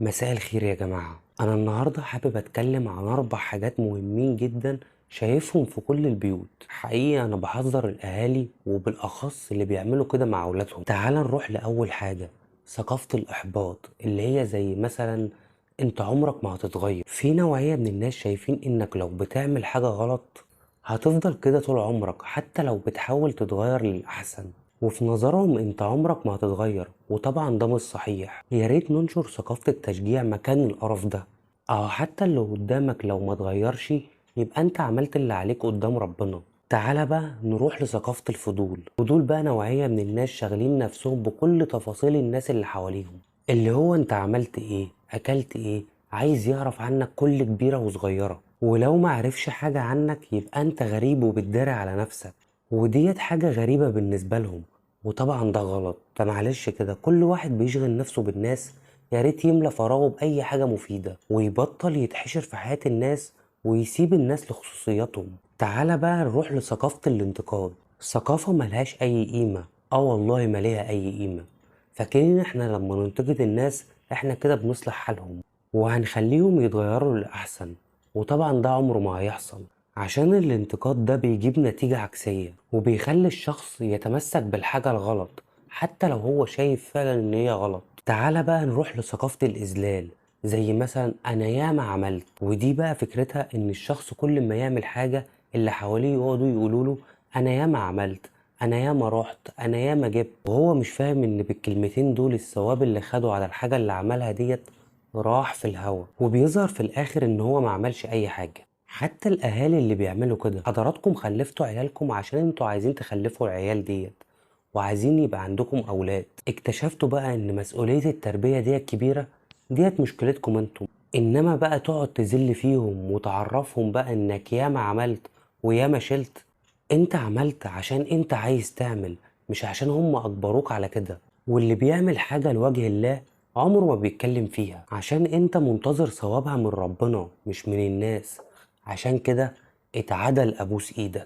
مساء الخير يا جماعة. أنا النهاردة حابب أتكلم عن 4 حاجات مهمين جدا شايفهم في كل البيوت. حقيقي أنا بحذر الأهالي وبالأخص اللي بيعملوا كده مع أولادهم. تعال نروح لأول حاجة، ثقافة الإحباط اللي هي زي مثلا أنت عمرك ما هتتغير. في نوعية من الناس شايفين إنك لو بتعمل حاجة غلط هتفضل كده طول عمرك حتى لو بتحاول تتغير للأحسن، وفي نظرهم انت عمرك ما هتتغير، وطبعا ده مش صحيح. يا ريت ننشر ثقافة التشجيع مكان القرف ده، او حتى اللي قدامك لو ما اتغيرش يبقى انت عملت اللي عليك قدام ربنا. تعالى بقى نروح لثقافة الفضول بقى نوعية من الناس شاغلين نفسهم بكل تفاصيل الناس اللي حواليهم، اللي هو انت عملت ايه، اكلت ايه، عايز يعرف عنك كل كبيرة وصغيرة، ولو ما عرفش حاجة عنك يبقى انت غريب وبتداري على نفسك. وديت حاجة غريبة بالنسبة لهم، وطبعا ده غلط. فمعلش كده كل واحد بيشغل نفسه بالناس، يا ريت يملى فراغه بأي حاجة مفيدة ويبطل يتحشر في حياة الناس ويسيب الناس لخصوصياتهم. تعالى بقى نروح لثقافة الانتقاد. ثقافة ملهاش أي قيمة، والله ما ليها أي قيمة. فاكرين احنا لما ننتقد الناس احنا كده بنصلح حالهم وهنخليهم يتغيروا للأحسن، وطبعا ده عمره ما هيحصل، عشان الانتقاد ده بيجيب نتيجة عكسية وبيخلي الشخص يتمسك بالحاجة الغلط حتى لو هو شايف فعلا ان هي غلط. تعالى بقى نروح لثقافة الإذلال، زي مثلا أنا ياما عملت، ودي بقى فكرتها إن الشخص كل ما يعمل حاجة اللي حواليه يقعدوا يقولوله أنا ياما عملت، أنا ياما رحت، أنا ياما جبت، وهو مش فاهم إن بالكلمتين دول الثواب اللي خده على الحاجة اللي عملها ديت راح في الهوا، وبيظهر في الآخر إن هو ما عملش أي حاجة. حتى الأهالي اللي بيعملوا كده، حضراتكم خلفتوا عيالكم عشان انتوا عايزين تخلفوا العيال ديت وعايزين يبقى عندكم أولاد. اكتشفتوا بقى إن مسؤولية التربية ديت كبيرة، ديت مشكلتكم انتم. إنما بقى تقعد تذل فيهم وتعرفهم بقى إنك ياما عملت وياما شلت. انت عملت عشان انت عايز تعمل، مش عشان هم أجبروك على كده. واللي بيعمل حاجة لوجه الله عمره ما بيتكلم فيها، عشان انت منتظر ثوابها من ربنا مش من الناس. عشان كده اتعدل ابوس ايدك.